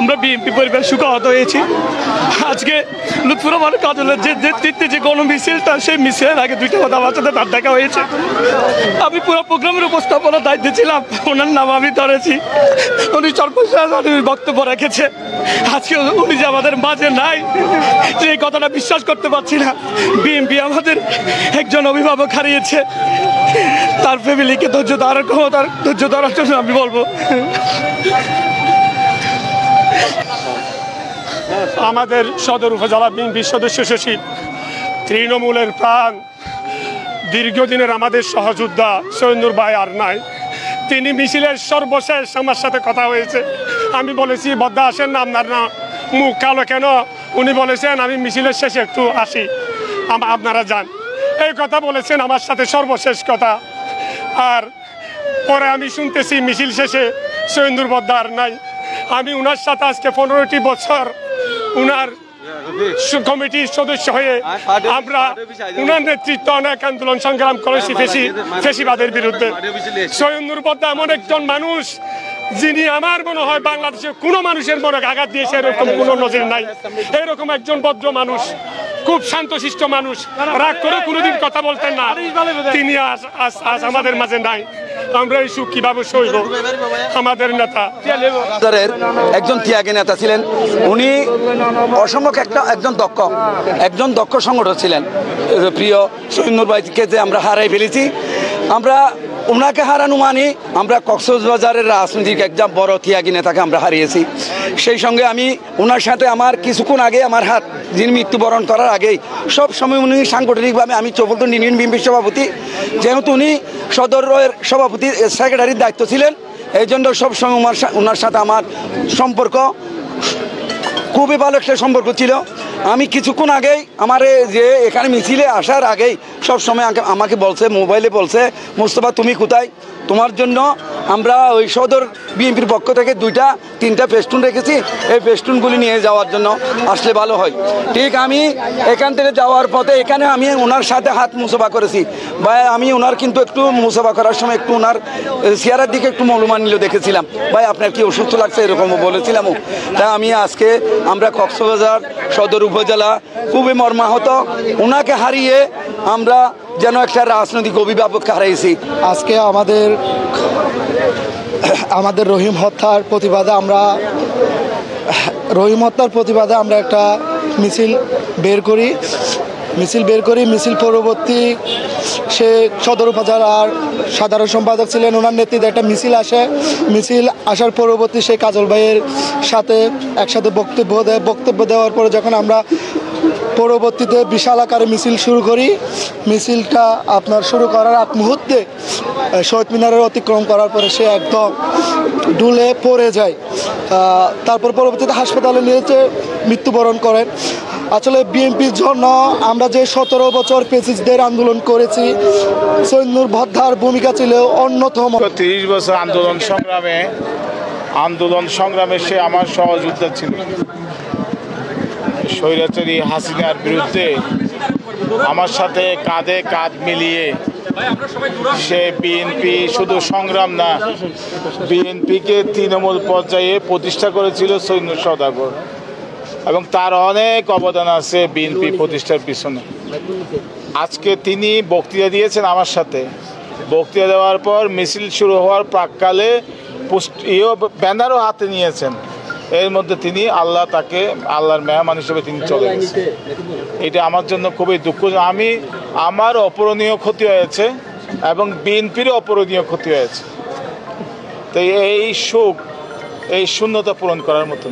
আমরা বিএনপি পরিবার শোকাহত হয়েছি। আজকে লুৎফর রহমান কাজলের যে নেতৃত্বে যে গণমিছিলটা, সেই মিছিলের আগে দুইটা কথা আমার সাথে তার দেখা হয়েছে। আমি পুরো প্রোগ্রামের উপস্থাপনার দায়িত্বে ছিলাম, ওনার নাম আমি ধরেছি। উনি সর্বশেষ বক্তব্য রেখেছে। আজকে উনি যে আমাদের মাঝে নাই, এই কথাটা বিশ্বাস করতে পারছি না। বিএনপি আমাদের একজন অভিভাবক হারিয়েছে, তার ফ্যামিলিকে ধৈর্য ধরার জন্য আমি বলবো। আমাদের সদর উপজেলা বিএনপি সদস্য সচিব, তৃণমূলের প্রাণ, দীর্ঘদিনের আমাদের সহযোদ্ধা সৈয়দ ভাই আর নাই। তিনি মিছিলের সর্বশেষ আমার সাথে কথা হয়েছে। আমি বলেছি বদ্দা আসেন না, আপনার না মুখ কালো কেন? উনি বলেছেন আমি মিছিলের শেষে একটু আসি, আপনারা যান। এই কথা বলেছেন আমার সাথে, সর্বশেষ কথা। আর পরে আমি শুনতেছি মিছিল শেষে সৈয়দ বদ্দা আর নাই। আমি উনার সাথে আজকে 15টি বছর উনার কমিটির সদস্য হয়ে আমরা উনার নেতৃত্বে অনেক আন্দোলন সংগ্রাম করেছি ফেসিবাদের বিরুদ্ধে। সৈয়দ বদ্দা এমন একজন মানুষ যিনি আমার মনে হয় বাংলাদেশের কোনো মানুষের মনে আঘাত দিয়েছে এরকম কোনো নজির নাই। এরকম একজন ভদ্র মানুষ, খুব শান্তশিষ্ট মানুষ, রাগ করে কোনোদিন কথা বলতেন না। তিনি আজ আমাদের মাঝে নাই। আমরা এই সুখ কিভাবে সইব? আমাদের নেতা একজন ত্যাগী নেতা ছিলেন, উনি অসম্ভব একজন দক্ষ সংগঠক ছিলেন। প্রিয় সৈয়দ ভাইকে যে আমরা হারাই ফেলেছি, আমরা ওনাকে হারানো মানে আমরা কক্সবাজারের রাজনীতিক একজন বড় ত্যাগী নেতাকে আমরা হারিয়েছি। সেই সঙ্গে আমি ওনার সাথে আমার কিছুক্ষণ আগে আমার যিনি মৃত্যুবরণ করার আগেই সব সময় উনি সাংগঠনিকভাবে, আমি চৌপল্টন ইউনিয়ন বিএনপির সভাপতি, যেহেতু উনি সদরের সভাপতি সেক্রেটারির দায়িত্ব ছিলেন, এই জন্য সবসময় ওনার সাথে আমার সম্পর্ক খুবই ভালো একটা সম্পর্ক ছিল। আমি কিছুক্ষণ আগেই আমার যে এখানে মিছিলে আসার আগেই সবসময় আমাকে বলছে, মোবাইলে বলছে, মোস্তফা তুমি কোথায়? তোমার জন্য আমরা ওই সদর বিএনপির পক্ষ থেকে 2-3টা ফেস্টুন রেখেছি, এই ফেস্টুনগুলি নিয়ে যাওয়ার জন্য আসলে ভালো হয়। ঠিক আমি এখান থেকে যাওয়ার পথে এখানে আমি ওনার সাথে হাত মুসাফা করেছি। ভাই আমি ওনার কিন্তু একটু মুসাফা করার সময় একটু ওনার চেহারার দিকে একটু মলুমানিল দেখেছিলাম। ভাই আপনার কি অসুস্থ লাগছে এরকম বলেছিলাম। তাই আমি আজকে আমরা কক্সবাজার সদর উপজেলা খুবই মর্মাহত। ওনাকে হারিয়ে আমরা যেন একটা রাজনৈতিক অভিভাবককে হারিয়েছি। আজকে আমাদের রহিম হত্যার প্রতিবাদে আমরা একটা মিছিল বের করি। মিছিল পরবর্তী সে সদর উপজেলার সাধারণ সম্পাদক ছিলেন, ওনার নেতৃত্বে একটা মিছিল আসে। মিছিল আসার পরবর্তী সেই কাজল ভাইয়ের সাথে একসাথে বক্তব্য দেওয়ার পরে যখন আমরা পরবর্তীতে বিশাল আকারে মিছিল শুরু করি, মিছিলটা আপনার শুরু করার আগ মুহূর্তে শহীদ মিনারের অতিক্রম করার পরে সে একদম ডুলে পড়ে যায়। তারপর পরবর্তীতে হাসপাতালে নিয়েছে, মৃত্যুবরণ করেন। আসলে বিএনপির জন্য আমরা যে 17 বছর ফ্যাসিস্টদের আন্দোলন করেছি, সৈয়দ বদ্দার ভূমিকা ছিল অন্যতম। 30 বছর আন্দোলন সংগ্রামে সে আমার সহযোদ্ধা ছিল। স্বৈরাচারী হাসিনার বিরুদ্ধে আমার সাথে কাঁধে কাঁধ মিলিয়ে সে বিএনপি শুধু সংগ্রাম না, বিএনপিকে তৃণমূল পর্যায়ে প্রতিষ্ঠা করেছিল সৈয়দ সওদাগর, এবং তার অনেক অবদান আছে বিএনপি প্রতিষ্ঠার পিছনে। আজকে তিনি বক্তৃতা দিয়েছেন আমার সাথে। বক্তৃতা দেওয়ার পর মিছিল শুরু হওয়ার প্রাককালে ব্যানারও হাতে নিয়েছেন। এর মধ্যে তিনি তাকে আল্লাহর মেহমান হিসেবে তিনি চলে গেছেন। এটা আমার জন্য খুবই দুঃখ। আমার অপূরণীয় ক্ষতি হয়েছে এবং বিএনপিরও অপূরণীয় ক্ষতি হয়েছে। তো এই শোক, এই শূন্যতা পূরণ করার মতো।